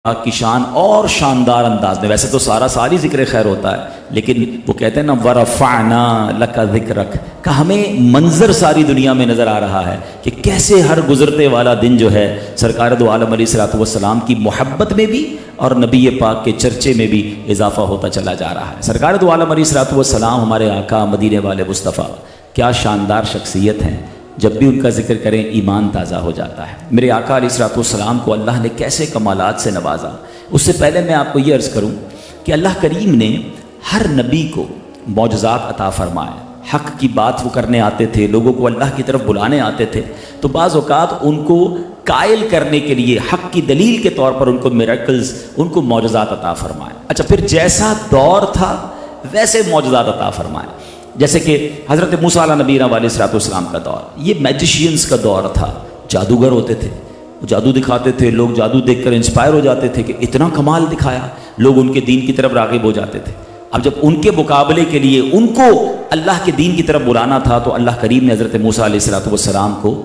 کی شان اور شاندار انداز میں، ویسے تو ساری ذکر خیر ہوتا ہے، لیکن وہ کہتے ہیں نا ورفعنا لک ذکرک، کہ ہمیں منظر ساری دنیا میں نظر آ رہا ہے کہ کیسے ہر گزرتے والا دن جو ہے سرکار دو عالم علیہ الصلوۃ والسلام کی محبت میں بھی اور نبی پاک کے چرچے میں بھی اضافہ ہوتا چلا جا رہا ہے۔ سرکار دو عالم علیہ الصلوۃ والسلام ہمارے آقا مدینے والے مصطفیٰ کیا شاندار شخصیت ہیں، جب بھی ان کا ذکر کریں ایمان تازہ ہو جاتا ہے۔ میرے آقا علیہ الصلوۃ والسلام کو اللہ نے کیسے کمالات سے نوازا، اس سے پہلے میں آپ کو یہ عرض کروں کہ اللہ کریم نے ہر نبی کو معجزات عطا فرمائے، حق کی بات وہ کرنے آتے تھے، لوگوں کو اللہ کی طرف بلانے آتے تھے، تو بعض اوقات ان کو قائل کرنے کے لیے حق کی دلیل کے طور پر ان کو میریکلز، ان کو معجزات عطا فرمائے۔ اچھا، پھر جیسا دور تھا ویسے معجزات عطا فرمائے، جیسے کہ حضرت موسیٰ علیہ نبینا علیہ الصلوۃ والسلام کا دور، یہ میجیشینز کا دور تھا، جادوگر ہوتے تھے، وہ جادو دکھاتے تھے، لوگ جادو دیکھ کر انسپائر ہو جاتے تھے کہ اتنا کمال دکھایا، لوگ ان کے دین کی طرف راغب ہو جاتے تھے۔ اب جب ان کے مقابلے کے لیے ان کو اللہ کے دین کی طرف بلانا تھا تو اللہ کریم نے حضرت موسیٰ علیہ الصلوۃ والسلام کو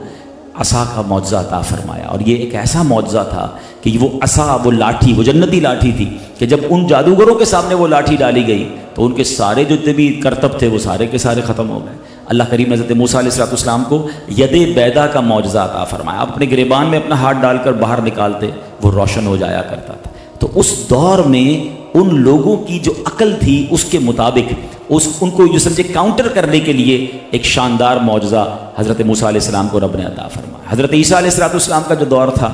عصا کا معجزہ عطا فرمایا، اور یہ ایک ایسا معجزہ تھا کہ وہ عصا، وہ لاٹھی، وہ جنتی لاٹھی تھی کہ جب ان جادوگروں کے سامنے وہ لاٹھی ڈالی گئی تو ان کے سارے جتنے بھی کرتب تھے وہ سارے کے سارے ختم ہو گئے۔ اللہ کریم نے حضرت موسیٰ علیہ الصلوۃ والسلام کو ید بیضا کا معجزہ عطا فرمایا، آپ اپنے گریبان میں اپنا ہاتھ ڈال کر باہر نکالتے وہ روشن ہو جایا کرتا تھا۔ تو اس دور میں ان لوگوں کی جو عقل تھی اس کے مطابق ان کو یہ سمجھے کاؤنٹر کرنے کے لیے ایک شاندار معجزہ حضرت موسیٰ علیہ السلام کو رب نے عطا فرمایا۔ حضرت عیسیٰ علیہ الصلوۃ والسلام کا جو دور تھا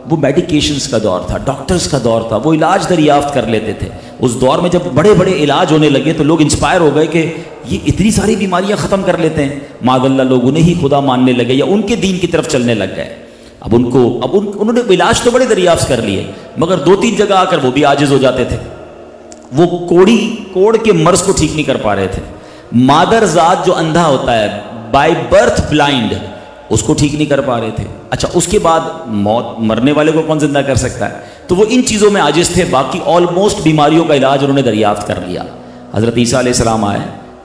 وہ میڈیکیشنز کا دور تھا، ڈاکٹرز کا دور تھا، وہ علاج دریافت کر لیتے تھے۔ اس دور میں جب بڑے بڑے علاج ہونے لگے تو لوگ انسپائر ہو گئے کہ یہ اتنی ساری بیماریاں ختم کر لیتے ہیں، معاذ اللہ لوگ انہیں ہی خدا ماننے لگے یا ان کے دین کی طرف چلنے لگ گئے۔ انہوں نے علاج تو بڑے دریافت کر لیے مگر 2-3 جگہ آ کر وہ بھی عاجز ہو جاتے تھے، وہ کوڑ کے مرض کو ٹھیک نہیں کر پا رہے تھے، مادر ذات جو اندھا ہوتا ہے بائی برتھ بلائنڈ اس کو ٹھیک نہیں کر پا رہے تھے۔ اچھا، اس کے بعد مرنے والے کو کون زندہ کر سکتا ہے؟ تو وہ ان چیزوں میں عاجز تھے، باقی آلموسٹ بیماریوں کا علاج انہوں نے دریافت کر لیا۔ حضرت عیسیٰ علیہ السلام آئے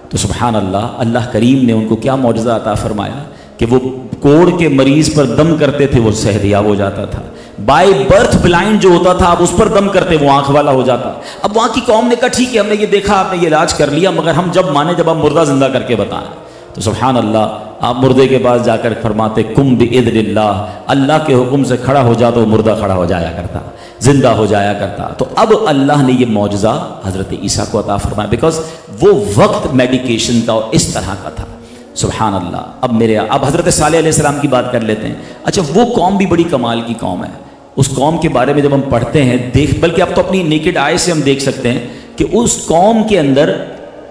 تو سبحان اللہ، اللہ کریم نے ان کو کیا معجزہ عطا فرمایا کہ وہ کوڑ کے مریض پر دم کرتے تھے وہ صحتیاب ہو جاتا تھا، بائی برتھ بلائنڈ جو ہوتا تھا اب اس پر دم کرتے وہ آنکھ والا ہو جاتا۔ اب وہاں کی قوم نے کہا ٹھیک ہے، ہم نے یہ دیکھا، آپ نے یہ علاج کر لیا، مگر ہم جب مانے جب آپ مردہ زندہ کر کے بتائیں۔ تو سبحان اللہ، آپ مردے کے پاس جا کر فرماتے کم بإذن اللہ، اللہ کے حکم سے کھڑا ہو جا تو مردہ کھڑا ہو جایا کرتا، زندہ ہو جایا کرتا۔ تو اب اللہ نے یہ معجزہ حضرت عیسیٰ کو عطا فرمایا، بیکاز وہ وقت میڈیکیشن کا اور اس طرح کا تھا۔ سبحان اللہ۔ اب حضرت صالح علیہ السلام کی بات کر لیتے ہیں۔ اچھا، وہ قوم بھی بڑی کمال کی قوم ہے، اس قوم کے بارے میں جب ہم پڑھتے ہیں بلکہ اب تو اپنی نیکڈ آئی سے ہم دیکھ سکتے ہیں کہ اس قوم کے اندر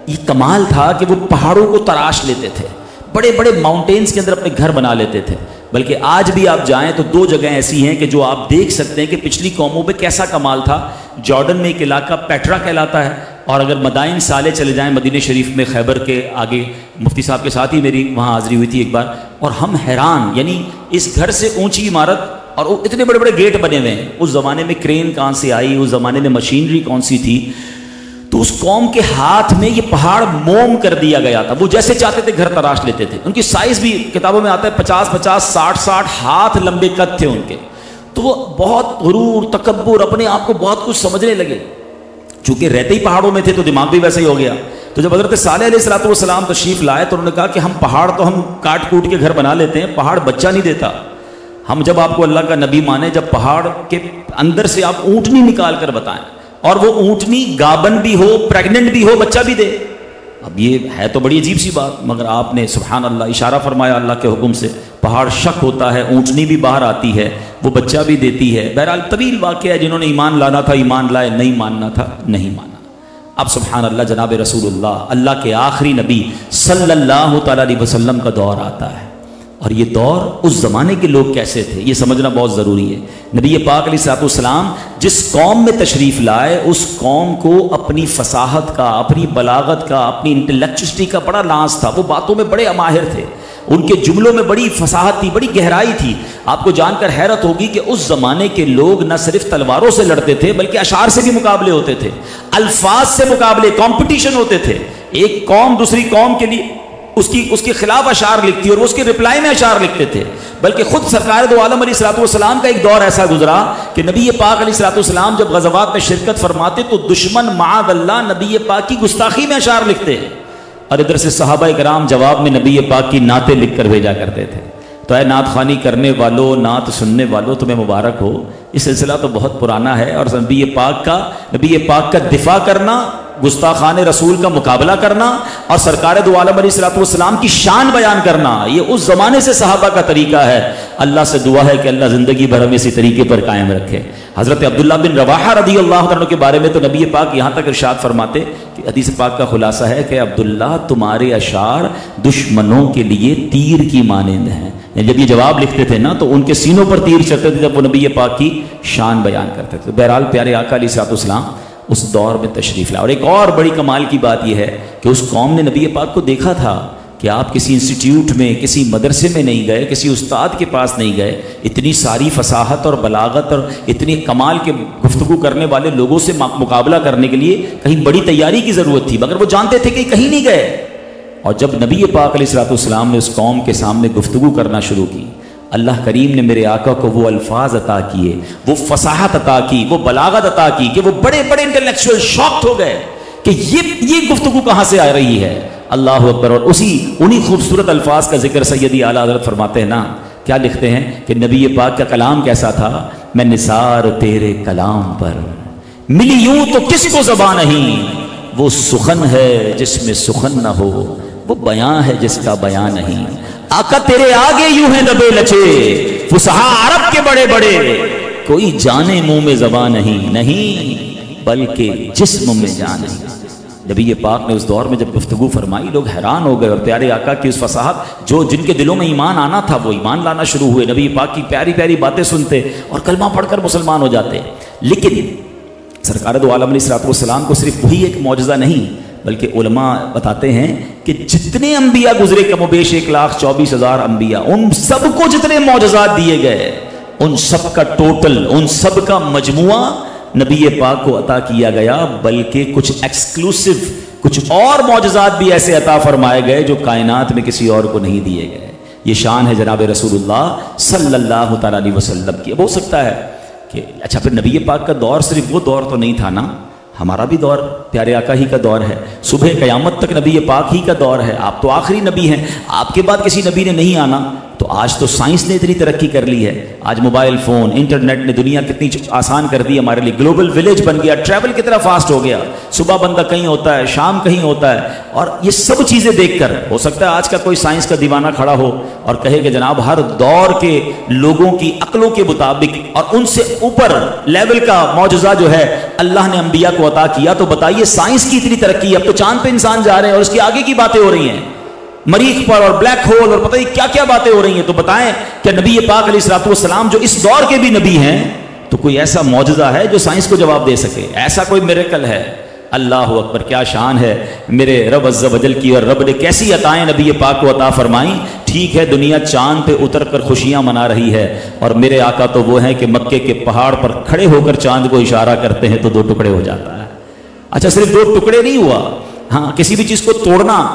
یہ کمال تھا کہ وہ پہاڑوں کو تراش لیتے تھے، بڑے بڑے ماؤنٹینز کے اندر اپنے گھر بنا لیتے تھے۔ بلکہ آج بھی آپ جائیں تو 2 جگہیں ایسی ہیں کہ جو آپ دیکھ سکتے ہیں کہ پچھلی قوموں پہ کیسا کمال تھا۔ جارڈن میں ایک علاقہ پیٹرا کہلاتا ہے، اور اگر مدائن صالح چلے جائیں مدینہ شریف میں خیبر کے آگے، مفتی صاحب کے ساتھ ہی میری وہاں حاضری ہوئی تھی ایک بار، اور ہم حیران، یعنی اس گھر سے اونچی عمارت اور اتنے بڑے بڑے گیٹ بنے ہوئے ہیں۔ اس زمانے میں کرین کہاں سے آئی، اس زمانے میں مشینری کون سی تھی؟ تو اس قوم کے ہاتھ میں یہ پہاڑ موم کر دیا گیا تھا، وہ جیسے چاہتے تھے گھر تراش لیتے تھے۔ ان کی سائز بھی کتابوں میں آتا ہے 50-50 60-60 ہاتھ لمبے قد تھے ان کے۔ تو وہ بہت غرور، تکبر، اپنے آپ کو بہت کچھ سمجھنے لگے، چونکہ رہتے ہی پہاڑوں میں تھے تو دماغ بھی ویسے ہی ہو گیا۔ تو جب حضرت صالح علیہ الصلوۃ والسلام تشریف لائے تو انہوں نے کہا کہ ہم پہاڑ تو ہم کاٹ کوٹ کے گھر بنا لیتے ہیں، پہاڑ بچہ نہیں دیتا۔ ہم جب آپ کو اللہ کا نبی مانے، جب پہاڑ کے اندر سے آپ اونٹنی نکال کر بتائیں اور وہ اونٹنی گابن بھی ہو، پریگننٹ بھی ہو، بچہ بھی دے، اب یہ ہے تو بڑی عجیب سی بات، مگر آپ نے سبحان اللہ اشارہ فرمایا اللہ کے حکم سے، پہاڑ شک ہوتا ہے، اونٹنی بھی باہر آتی ہے، وہ بچہ بھی دیتی ہے۔ بہرحال طویل واقعہ ہے، جنہوں نے ایمان لانا تھا ایمان لائے، نہیں ماننا تھا نہیں مانا۔ اب سبحان اللہ، جناب رسول اللہ کے آخری نبی صلی اللہ تعالیٰ علیہ وسلم کا دور آتا ہے، اور یہ دور اس زمانے کے لوگ کیسے تھے یہ سمجھنا بہت ضروری ہے۔ نبی پاک علیہ الصلوۃ والسلام جس قوم میں تشریف لائے اس قوم کو اپنی فصاحت کا، اپنی بلاغت کا، اپنی انٹلیکچوسٹی کا بڑا لاز تھا، وہ باتوں میں بڑے ماہر تھے، ان کے جملوں میں بڑی فصاحت تھی، بڑی گہرائی تھی۔ آپ کو جان کر حیرت ہوگی کہ اس زمانے کے لوگ نہ صرف تلواروں سے لڑتے تھے بلکہ اشعار سے بھی مقابلے ہوتے تھے، الفاظ سے مقابلے، کمپٹیشن ہوتے تھے۔ ایک قوم دوسری قوم کے لیے اس کے خلاف اشعار لکھتی اور وہ اس کے رپلائی میں اشعار لکھتے تھے. بلکہ خود سرکار دو عالم علیہ الصلوۃ والسلام کا ایک دور ایسا گزرا کہ نبی پاک علیہ الصلوۃ والسلام جب غزوات میں شرکت فرماتے تو دشمن معاذ اللہ نبی پاک کی گستاخی میں اشعار لکھتے اور ادھر سے صحابہ کرام جواب میں نبی پاک کی نعتیں لکھ کر بھیجا کرتے تھے. تو اے نعت خوانی کرنے والوں، نعت سننے والوں، تمہیں مبارک ہو. یہ سلسلہ تو بہت پرانا ہے اور نبی پاک کا دفاع کرنا، گستاخان رسول کا مقابلہ کرنا اور سرکار دو عالم علیہ الصلوۃ والسلام کی شان بیان کرنا، یہ اس زمانے سے صحابہ کا طریقہ ہے. اللہ سے دعا ہے کہ اللہ زندگی بھر ہمیں اسی طریقے پر قائم رکھے. حضرت عبداللہ بن رواحہ رضی اللہ عنہ کے بارے میں تو نبی پاک یہاں تک ارشاد فرماتے کہ حدیث پاک کا خلاصہ ہے کہ عبداللہ تمہارے اشعار دشمنوں کے لیے تیر کی مانند ہیں. جب یہ جواب لکھتے تھے نا تو ان کے سینوں پر تیر چلتے تھے جب وہ نبی پاک کی شان بیان کرتے تھے. بہرحال پیارے آقا علیہ الصلوۃ والسلام اس دور میں تشریف لائے. اور ایک اور بڑی کمال کی بات یہ ہے کہ اس قوم نے نبی پاک کو دیکھا تھا کہ آپ کسی انسٹیٹیوٹ میں، کسی مدرسے میں نہیں گئے، کسی استاد کے پاس نہیں گئے. اتنی ساری فصاحت اور بلاغت اور اتنی کمال کے گفتگو کرنے والے لوگوں سے مقابلہ کرنے کے لیے کہیں بڑی تیاری کی ضرورت تھی، مگر وہ جانتے تھے کہ کہیں نہیں گئے. اور جب نبی پاک علیہ الصلوۃ والسلام نے اس قوم کے سامنے گفتگو کرنا شروع کی، اللہ کریم نے میرے آقا کو وہ الفاظ عطا کیے، وہ فصاحت عطا کی، وہ بلاغت عطا کی کہ وہ بڑے بڑے انٹلیکچوئل شاکڈ ہو گئے کہ یہ گفتگو کہاں سے آ رہی ہے. اللہ اکبر. اور انہی خوبصورت الفاظ کا ذکر سیدی اعلیٰ حضرت فرماتے ہیں نا، کیا لکھتے ہیں کہ نبی پاک کا کلام کیسا تھا؟ میں نثار تیرے کلام پر ملی یوں تو کس کو زبان نہیں، وہ سخن ہے جس میں سخن نہ ہو، وہ بیان ہے جس کا بیان نہیں. آقا تیرے آگے یوں ہیں دبے لچے فصحا عرب کے بڑے بڑے، کوئی جانے منہ میں زبان نہیں بلکہ جسم میں جان نہیں. نبی پاک نے اس دور میں جب گفتگو فرمائی لوگ حیران ہو گئے اور پیارے آقا کی اس فصاحت، جن کے دلوں میں ایمان آنا تھا وہ ایمان لانا شروع ہوئے، نبی پاک کی پیاری پیاری باتیں سنتے اور کلمہ پڑھ کر مسلمان ہو جاتے. لیکن سرکار دو عالم علیہ الصلوۃ والسلام کو صرف وہی ایک معجزہ نہیں، بلکہ علماء بتاتے ہیں کہ جتنے انبیاء گزرے کم و بیش 1,24,000 انبیاء، ان سب کو جتنے معجزات دیے گئے ان سب کا ٹوٹل، ان سب کا مجموعہ نبی پاک کو عطا کیا گیا. بلکہ کچھ ایکسکلوسیو، کچھ اور معجزات بھی ایسے عطا فرمائے گئے جو کائنات میں کسی اور کو نہیں دیے گئے. یہ شان ہے جناب رسول اللہ صلی اللہ تعالیٰ علیہ وسلم کی. اب ہو سکتا ہے کہ اچھا پھر نبی پاک کا دور صرف وہ دور تو نہیں تھا نا، ہمارا بھی دور پیارے آقا ہی کا دور ہے. صبح قیامت تک نبی پاک ہی کا دور ہے. آپ تو آخری نبی ہیں، آپ کے بعد کسی نبی نے نہیں آنا. تو آج تو سائنس نے اتنی ترقی کر لی ہے، آج موبائل فون، انٹرنیٹ نے دنیا کتنی آسان کر دی ہمارے لیے. گلوبل ولیج بن گیا، ٹریول کتنا فاسٹ ہو گیا، صبح بندہ کہیں ہوتا ہے، شام کہیں ہوتا ہے. اور یہ سب چیزیں دیکھ کر ہو سکتا ہے آج کا کوئی سائنس کا دیوانہ کھڑا ہو اور کہے کہ جناب ہر دور کے لوگوں کی عقلوں کے مطابق اور ان سے اوپر لیول کا معجزہ جو ہے اللہ نے انبیاء کو عطا کیا. تو بتائیے سائنس کی اتنی ترقی، اب تو چاند پہ انسان جا رہے ہیں اور اس کے آگے کی باتیں ہو رہی ہیں، مریخ پر اور بلیک ہول اور پتہ نہیں کیا کیا باتیں ہو رہی ہیں. تو بتائیں کہ نبی پاک علیہ الصلوۃ والسلام جو اس دور کے بھی نبی ہیں، تو کوئی ایسا معجزہ ہے جو سائنس کو جواب دے سکے؟ ایسا کوئی میریکل ہے؟ اللہ اکبر. کیا شان ہے میرے رب عز و جل کی. اور رب نے کیسی عطائیں نبی پاک کو عطا فرمائیں. ٹھیک ہے دنیا چاند پہ اتر کر خوشیاں منا رہی ہے اور میرے آقا تو وہ ہیں کہ مکے کے پہاڑ پر کھڑے ہو کر چاند کو اشارہ کرتے ہیں تو 2 ٹکڑے ہو جاتا ہے. اچھا صرف 2 ٹکڑے نہیں ہوا، ہاں کسی بھی چیز کو توڑنا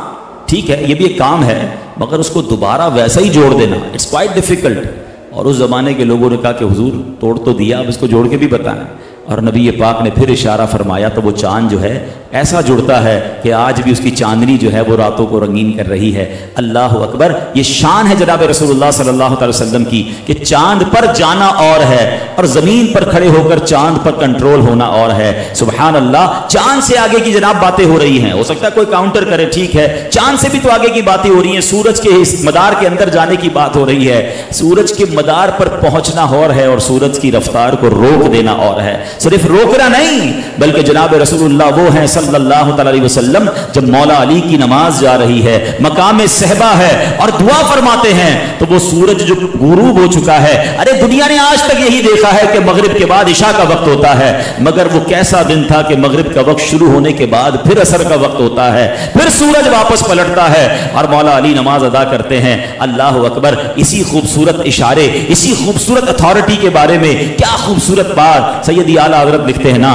ٹھیک ہے یہ بھی ایک کام ہے، مگر اس کو دوبارہ ویسا ہی جوڑ دینا اٹس کوائٹ ڈیفیکلٹ. اور اس زمانے کے لوگوں نے کہا کہ حضور توڑ تو دیا، اب اس کو جوڑ کے بھی بتائیں. اور نبی پاک نے پھر اشارہ فرمایا تو وہ چاند جو ہے ایسا جڑتا ہے کہ آج بھی اس کی چاندنی جو ہے وہ راتوں کو رنگین کر رہی ہے. اللہ اکبر. یہ شان ہے جناب رسول اللہ صلی اللہ علیہ وسلم کی کہ چاند پر جانا اور ہے اور زمین پر کھڑے ہو کر چاند پر کنٹرول ہونا اور ہے. سبحان اللہ. چاند سے آگے کی جناب باتیں ہو رہی ہیں، ہو سکتا ہے کوئی کاؤنٹر کرے، ٹھیک ہے چاند سے بھی تو آگے کی باتیں ہو رہی ہیں. سورج کے اس مدار کے اندر جانے کی بات ہو رہی ہے، سورج کے مدار پر پہنچنا اور ہے اور سورج کی رفتار کو روک دینا اور ہے. صرف روکنا نہیں بلکہ جناب رسول اللہ وہ ہیں صلی اللہ علیہ وسلم جب مولا علی کی نماز جا رہی ہے، مقام صحبہ ہے اور دعا فرماتے ہیں تو وہ سورج جو غروب ہو چکا ہے. ارے دنیا نے آج تک یہی دیکھا ہے کہ مغرب کے بعد عشاء کا وقت ہوتا ہے، مگر وہ کیسا دن تھا کہ مغرب کا وقت شروع ہونے کے بعد پھر عصر کا وقت ہوتا ہے، پھر سورج واپس پلٹتا ہے اور مولا علی نماز ادا کرتے ہیں. اللہ اکبر. اسی خوبصورت اشارے، اسی خوبصورت اتھارٹی کے بارے میں کیا خوبصورت بات سیدی اعلیٰ حضرت لکھتے ہیں نا،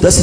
10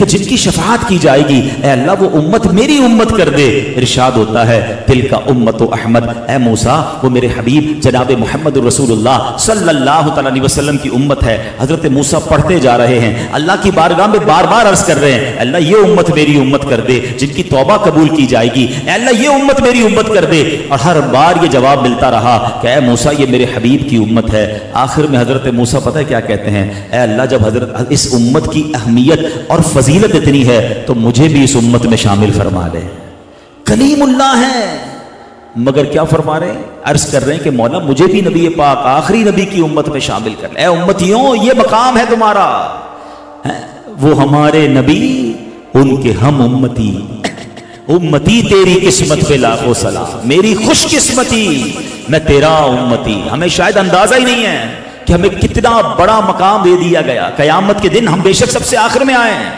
کہ جن کی شفاعت کی جائے گی، اے اللہ وہ امت میری امت کر دے۔ ارشاد ہوتا ہے دل کا امت احمد، اے موسیٰ وہ میرے حبیب جناب محمد رسول اللہ صلی اللہ تعالیٰ علیہ وسلم کی امت ہے۔ حضرت موسیٰ پڑھتے جا رہے ہیں، اللہ کی بارگاہ میں بار بار عرض کر رہے ہیں اللہ یہ امت میری امت کر دے جن کی توبہ قبول کی جائے گی، اے اللہ یہ امت میری امت کر دے، اور ہر بار یہ جواب ملتا رہا کہ اے موسیٰ یہ میرے حبیب کی امت ہے۔ آخر میں حضرت موسیٰ پتہ ہے کیا کہتے ہیں، اے اللہ جب حضرت اس امت کی اہمیت اور فضیلت اتنی ہے تو مجھے بھی اس امت میں شامل فرما لے۔ کلیم اللہ ہے مگر کیا فرما رہے ہیں، عرض کر رہے ہیں کہ مولا مجھے بھی نبی پاک آخری نبی کی امت میں شامل کر لے۔ اے امتیوں یہ مقام ہے تمہارا، وہ ہمارے نبی ان کے ہم امتی، امتی تیری قسمت پہ لاکھوں سلام، میری خوش قسمتی میں تیرا امتی۔ ہمیں شاید اندازہ ہی نہیں ہے کہ ہمیں کتنا بڑا مقام دے دیا گیا۔ قیامت کے دن ہم بے شک سب سے آخر میں آئے ہیں،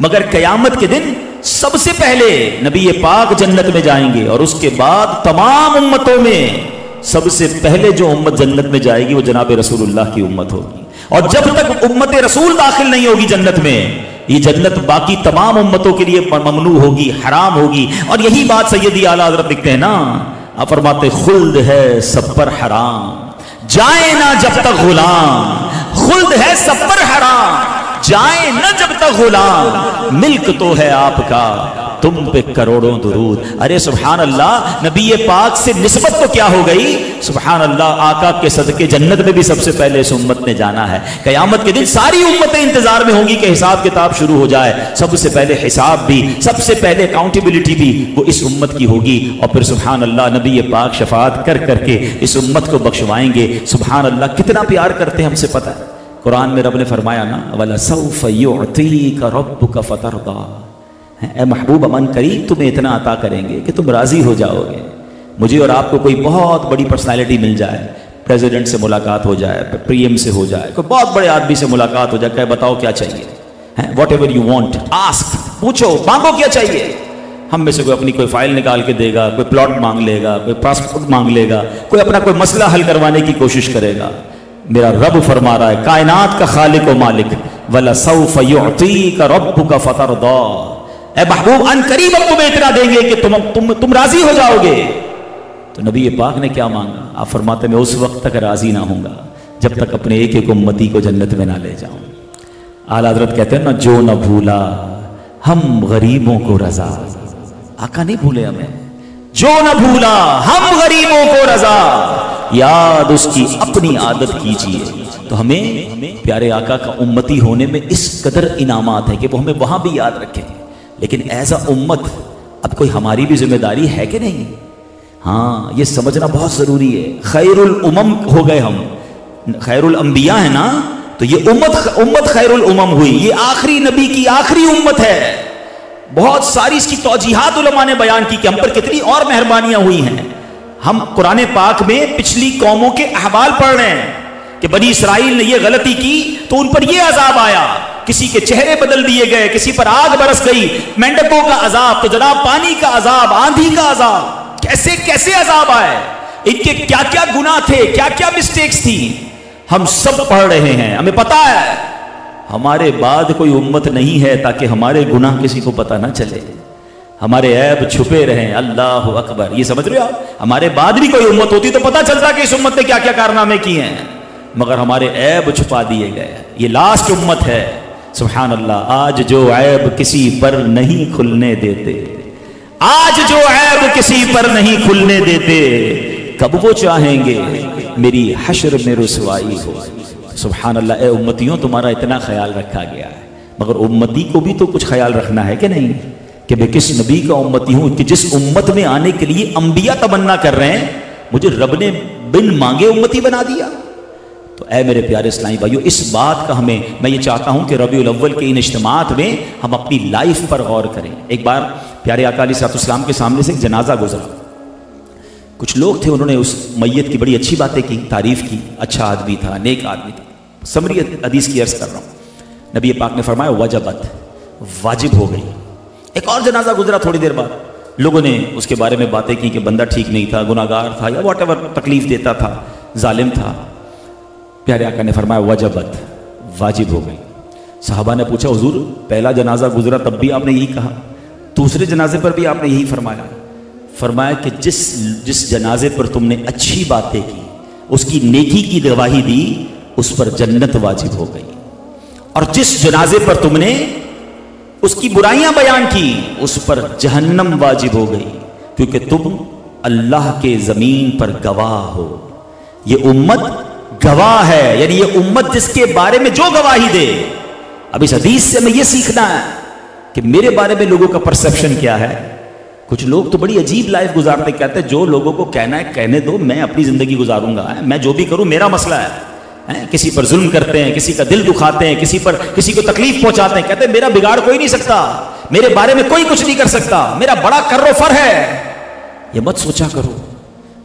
مگر قیامت کے دن سب سے پہلے نبی پاک جنت میں جائیں گے، اور اس کے بعد تمام امتوں میں سب سے پہلے جو امت جنت میں جائے گی وہ جناب رسول اللہ کی امت ہوگی۔ اور جب تک امت رسول داخل نہیں ہوگی جنت میں، یہ جنت باقی تمام امتوں کے لیے ممنوع ہوگی، حرام ہوگی۔ اور یہی بات سیدی اعلیٰ حضرت لکھتے ہیں نا، آپ فرماتے خلد ہے سب پر حرام، جائے نہ جب تک غلام، خلد ہے سب پر حرام، جائے نہ جب تک غلام، ملک تو ہے آپ کا تم پہ کروڑوں درود۔ ارے سبحان اللہ، نبی پاک سے نسبت تو کیا ہو گئی، سبحان اللہ، آقا کے صدقے جنت میں بھی سب سے پہلے اس امت نے جانا ہے۔ قیامت کے دن ساری امتیں انتظار میں ہوں گی کہ حساب کتاب شروع ہو جائے، سب سے پہلے حساب بھی، سب سے پہلے اکاؤنٹیبلٹی بھی وہ اس امت کی ہوگی، اور پھر سبحان اللہ نبی پاک شفاعت کر کر کے اس امت کو بخشوائیں گے۔ سبحان اللہ کتنا پیار کرتے ہیں ہم سے پتہ ہے۔ قرآن میں رب نے فرمایا نا وَلَسَوْفَ يُعْطِيكَ رَبُّكَ فَتَرْضَىٰ، اے محبوب امن قریب تمہیں اتنا عطا کریں گے کہ تم راضی ہو جاؤ گے۔ مجھے اور آپ کو کوئی بہت بڑی پرسنالٹی مل جائے، پریزیڈنٹ سے ملاقات ہو جائے، پی ایم سے ہو جائے، کوئی بہت بڑے آدمی سے ملاقات ہو جائے، کہ بتاؤ کیا چاہیے، what ever you want ask, پوچھو مانگو کیا چاہیے۔ ہم میں سے کوئی اپنی کوئی فائل نکال کے دے گا، کوئی پلاٹ مانگ لے گا، کوئی پاسپورٹ مانگ لے گا، کوئی اپنا کوئی مسئلہ حل کروانے کی کوشش کرے گا۔ میرا رب فرما رہا ہے، کائنات کا خالق و مالک، وَلَسَوْفَ يُعْطِيكَ رَبُّكَ فَتَرْضَىٰ، اے محبوب ان قریب اب تمہیں اتنا دیں گے کہ تم راضی ہو جاؤ گے۔ تو نبی پاک نے کیا مانگا؟ آپ فرماتے میں اس وقت تک راضی نہ ہوں گا جب تک اپنے ایک ایک امتی کو جنت میں نہ لے جاؤں۔ اعلیٰ حضرت کہتے ہیں نا، جو نہ بھولا ہم غریبوں کو رضا، آقا نہیں بھولے ہمیں، جو نہ بھولا ہم غریبوں کو رضا، یاد اس کی اپنی عادت کیجیے۔ تو ہمیں پیارے آقا کا امتی ہونے میں اس قدر انعامات ہیں کہ وہ ہمیں وہاں بھی یاد رکھیں، لیکن ایز اے امت اب کوئی ہماری بھی ذمہ داری ہے کہ نہیں؟ ہاں یہ سمجھنا بہت ضروری ہے۔ خیر الامم ہو گئے ہم، خیر الانبیاء ہے نا، تو یہ امت خیر الامم ہوئی، یہ آخری نبی کی آخری امت ہے۔ بہت ساری اس کی توجیحات علماء نے بیان کی کہ ہم پر کتنی اور مہربانیاں ہوئی ہیں۔ ہم قرآن پاک میں پچھلی قوموں کے احوال پڑھ رہے ہیں کہ بنی اسرائیل نے یہ غلطی کی تو ان پر یہ عذاب آیا، کسی کے چہرے بدل دیے گئے، کسی پر آگ برس گئی، مینڈکوں کا عذاب، تو جناب پانی کا عذاب، آندھی کا عذاب، کیسے کیسے عذاب آئے، ان کے کیا کیا گناہ تھے، کیا کیا مسٹیکس تھی، ہم سب پڑھ رہے ہیں۔ ہمیں پتا ہے ہمارے بعد کوئی امت نہیں ہے تاکہ ہمارے گناہ کسی کو پتہ نہ چلے، ہمارے عیب چھپے رہیں۔ اللہ اکبر، یہ سمجھ رہے ہو آپ؟ ہمارے بعد بھی کوئی امت ہوتی تو پتہ چلتا کہ اس امت نے کیا کیا کارنامے کیے ہیں، مگر ہمارے عیب چھپا دیے گئے۔ یہ لاسٹ امت ہے۔ سبحان اللہ، آج جو عیب کسی پر نہیں کھلنے دیتے، آج جو عیب کسی پر نہیں کھلنے دیتے، کب وہ چاہیں گے میری حشر میں رسوائی ہو۔ سبحان اللہ، اے امتیوں تمہارا اتنا خیال رکھا گیا ہے، مگر امتی کو بھی تو کچھ خیال رکھنا ہے کہ نہیں، کہ میں کس نبی کا امتی ہوں کہ جس امت میں آنے کے لیے انبیاء تمنا کر رہے ہیں، مجھے رب نے بن مانگے امتی بنا دیا۔ تو اے میرے پیارے اسلامی بھائیو، اس بات کا میں یہ چاہتا ہوں کہ ربیع الاول کے ان اجتماعات میں ہم اپنی لائف پر غور کریں۔ ایک بار پیارے آقا علیہ الصلوۃ والسلام کے سامنے سے ایک جنازہ گزرا، کچھ لوگ تھے، انہوں نے اس میت کی بڑی اچھی باتیں کی، تعریف کی، اچھا آدمی تھا، نیک آدمی تھا۔ سمری حدیث کی عرض کر رہا ہوں، نبی پاک نے فرمایا وجبت، واجب ہو گئی۔ ایک اور جنازہ گزرا تھوڑی دیر بعد، لوگوں نے اس کے بارے میں باتیں کی کہ بندہ ٹھیک نہیں تھا، گناہ گار تھا، یا واٹ ایور تکلیف دیتا تھا، ظالم تھا۔ پیارے آقا نے فرمایا وجبت، واجب ہو گئی۔ صحابہ نے پوچھا حضور پہلا جنازہ گزرا تب بھی آپ نے یہی کہا, دوسرے جنازے پر بھی آپ نے یہی فرمایا؟ فرمایا کہ جس جنازے پر تم نے اچھی باتیں کی, اس کی نیکی کی گواہی دی, اس پر جنت واجب ہو گئی, اور جس جنازے پر تم نے اس کی برائیاں بیان کی اس پر جہنم واجب ہو گئی, کیونکہ تم اللہ کے زمین پر گواہ ہو. یہ امت گواہ ہے, یعنی یہ امت جس کے بارے میں جو گواہی دے. اب اس حدیث سے ہمیں یہ سیکھنا ہے کہ میرے بارے میں لوگوں کا پرسپشن کیا ہے. کچھ لوگ تو بڑی عجیب لائف گزارتے, کہتے ہیں جو لوگوں کو کہنا ہے کہنے دو, میں اپنی زندگی گزاروں گا, میں جو بھی کروں میرا مسئلہ ہے. کسی پر ظلم کرتے ہیں, کسی کا دل دکھاتے ہیں, کسی کو تکلیف پہنچاتے ہیں, کہتے ہیں میرا بگاڑ کوئی نہیں سکتا, میرے بارے میں کوئی کچھ نہیں کر سکتا, میرا بڑا کر و فر ہے. یہ مت سوچا کرو,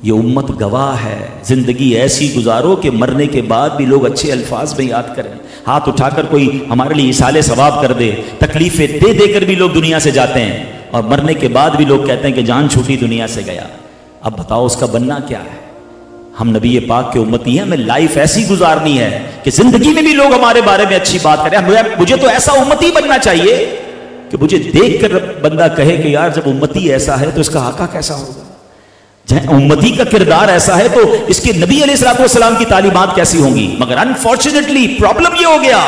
یہ امت گواہ ہے. زندگی ایسی گزارو کہ مرنے کے بعد بھی لوگ اچھے الفاظ میں یاد کریں, ہاتھ اٹھا کر کوئی ہمارے لیے ایصال ثواب کر دے. تکلیفیں دے دے کر بھی لوگ دنیا سے جاتے ہیں, اور مرنے کے بعد بھی لوگ کہتے ہیں کہ جان چھوٹی دنیا سے گیا. اب بتاؤ اس کا بننا کیا ہے؟ ہم نبی پاک کے امتی ہیں, ہمیں لائف ایسی گزارنی ہے کہ زندگی میں بھی لوگ ہمارے بارے میں اچھی بات کریں. مجھے تو ایسا امتی بننا چاہیے کہ مجھے دیکھ کر بندہ کہے کہ یار جب امتی ایسا ہے تو اس کا آقا کیسا ہوگا, جہاں امتی کا کردار ایسا ہے تو اس کے نبی علیہ الصلوۃ والسلام کی تعلیمات کیسی ہوں گی. مگر انفارچونیٹلی پرابلم یہ ہو گیا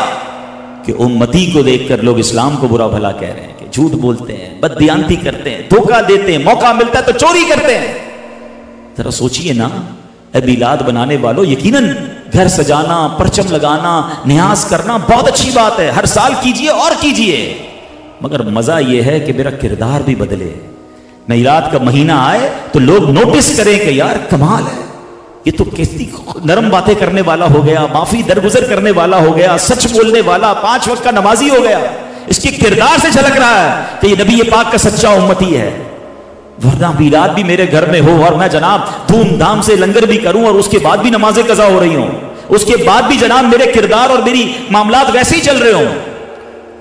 کہ امتی کو دیکھ کر لوگ اسلام کو برا بھلا کہہ رہے ہیں, کہ جھوٹ بولتے ہیں, بددیانتی کرتے ہیں, دھوکہ دیتے ہیں, موقع ملتا ہے تو چوری کرتے ہیں. ذرا سوچئے نا, اے میلاد بنانے والوں, یقیناً گھر سجانا, پرچم لگانا, نیاز کرنا بہت اچھی بات ہے, ہر سال کیجئے اور کیجئے, مگر مزہ یہ ہے کہ میرا کردار بھی بدلے. میلاد کا مہینہ آئے تو لوگ نوٹس کریں کہ یار کمال ہے, یہ تو کتنی نرم باتیں کرنے والا ہو گیا, معافی درگزر کرنے والا ہو گیا, سچ بولنے والا, 5 وقت کا نمازی ہو گیا. اس کے کردار سے جھلک رہا ہے کہ یہ نبی پاک کا سچا امتی ہے. ورنہ میلاد بھی میرے گھر میں ہو اور میں جناب دھوم دھام سے لنگر بھی کروں اور اس کے بعد بھی نمازیں قضا ہو رہی ہوں, اس کے بعد بھی جناب میرے کردار اور میری معاملات ویسے ہی چل رہے ہوں.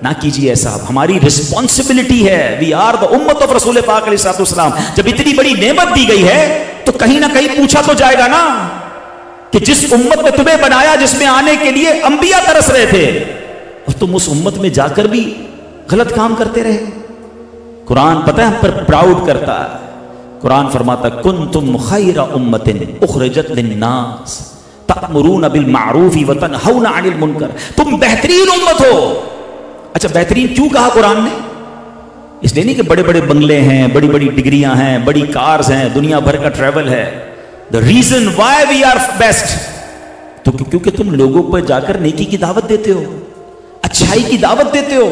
نہ کیجیے ایسا, ہماری رسپانسبلٹی ہے. وی آر دا امت آف رسول پاک علیہ الصلوۃ والسلام. جب اتنی بڑی نعمت دی گئی ہے تو کہیں نہ کہیں پوچھا تو جائے گا نا کہ جس امت میں تمہیں بنایا, جس میں آنے کے لیے انبیاء ترس رہے تھے, اور تم اس امت میں جا کر بھی غلط کام کرتے رہے. قرآن پتہ ہے ہم پر پراؤڈ کرتا ہے. قرآن فرماتا کنتم خیر امت اخرجت للناس تأمرون بالمعروف وتنہون عن المنکر. تم بہترین امت ہو. اچھا بہترین کیوں کہا قرآن نے؟ اس لیے نہیں کہ بڑے بڑے بنگلے ہیں, بڑی بڑی ڈگریاں ہیں, بڑی کارز ہیں, دنیا بھر کا ٹریول ہے. the reason why we are best تو کیونکہ تم لوگوں پر جا کر نیکی کی دعوت دیتے ہو, اچھائی کی دعوت دیتے ہو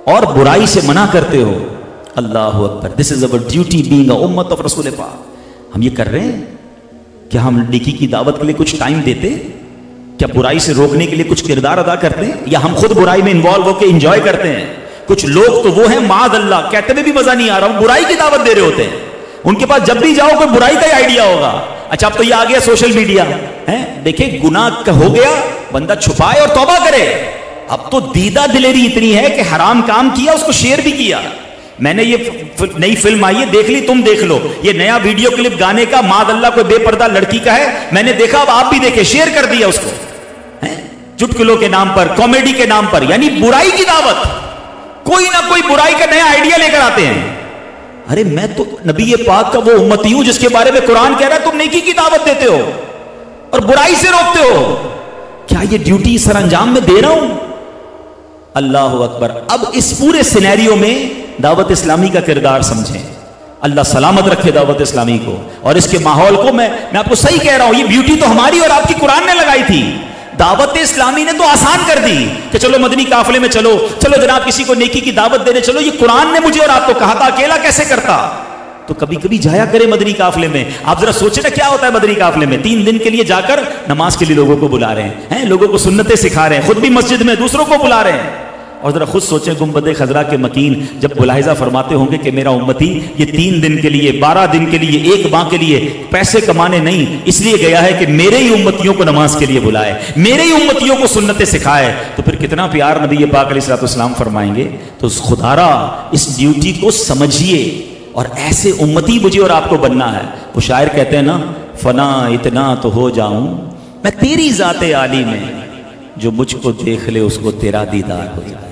اور برائی سے منع کرتے ہو. اللہ اکبر. this is our duty being a ummah of رسول پاک. ہم یہ کر رہے ہیں کہ ہم نیکی کی دعوت کے لیے کچھ ٹائم دیتے, کیا برائی سے روکنے کے لیے کچھ کردار ادا کرتے ہیں, یا ہم خود برائی میں انوالو ہو کے انجوائے کرتے ہیں؟ کچھ لوگ تو وہ ہیں معاذ اللہ, کہتے ہوئے بھی مزہ نہیں آ رہا, وہ برائی کی دعوت دے رہے ہوتے ہیں. ان کے پاس جب بھی جاؤ کوئی برائی کا ہی آئیڈیا ہوگا. اچھا اب تو یہ آ گیا سوشل میڈیا ہے, دیکھیں گناہ ہو گیا بندہ چھپائے اور توبہ کرے. اب تو دیدہ دلیری اتنی ہے کہ حرام کام کیا اس کو شیئر بھی کیا. میں نے یہ نئی فلم آئی ہے دیکھ لی, تم دیکھ لو. یہ نیا ویڈیو کلپ گانے کا معاذ اللہ کوئی بے پردہ لڑکی کا ہے, میں نے دیکھا, اب آپ بھی دیکھیں, شیئر کر دیا اس کو, چٹکلوں کے نام پر, کامیڈی کے نام پر, یعنی برائی کی دعوت. کوئی نہ کوئی برائی کا نیا آئیڈیا لے کر آتے ہیں. ارے میں تو نبی پاک کا وہ امتی ہوں جس کے بارے میں قرآن کہہ رہا ہے تم نیکی کی دعوت دیتے ہو اور برائی سے روکتے ہو. کیا یہ ڈیوٹی سر انجام میں دے رہا ہوں؟ اللہ اکبر. اب اس پورے سینیریو میں دعوت اسلامی کا کردار سمجھیں. اللہ سلامت رکھے دعوت اسلامی کو اور اس کے ماحول کو. میں آپ کو صحیح کہہ رہا ہوں, یہ بیوٹی تو ہماری اور آپ کی قرآن نے لگائی تھی. دعوت اسلامی نے تو آسان کر دی کہ چلو مدنی قافلے میں چلو جناب کسی کو نیکی کی دعوت دینے چلو. یہ قرآن نے مجھے اور آپ کو کہا تھا, اکیلا کیسے کرتا. تو کبھی کبھی جایا کرے مدنی قافلے میں. آپ ذرا سوچیں نا کیا ہوتا ہے مدنی قافلے میں. 3 دن کے لیے جا کر نماز کے لیے لوگوں کو بلا رہے ہیں, لوگوں کو سنتیں سکھا رہے ہیں, خود بھی مسجد میں دوسروں کو بلا رہے ہیں. اور ذرا خود سوچیں گنبد خضرا کے مکین جب ملاحظہ فرماتے ہوں گے کہ میرا امتی یہ 3 دن کے لیے, 12 دن کے لیے, 1 ماہ کے لیے پیسے کمانے نہیں, اس لیے گیا ہے کہ میرے ہی امتیوں کو نماز کے لیے بلائے, میرے ہی امتیوں کو سنتیں سکھائے, تو پھر کتنا پیار نبی پاک علیہ الصلوۃ والسلام فرمائیں گے. تو خدارا اس ڈیوٹی کو سمجھیے اور ایسے امتی مجھے اور آپ کو بننا ہے. وہ شاعر کہتے ہیں نا, فنا اتنا تو ہو جاؤں میں تیری ذات عالی میں, جو مجھ کو دیکھ لے اس کو تیرا دیدار ہو جائے۔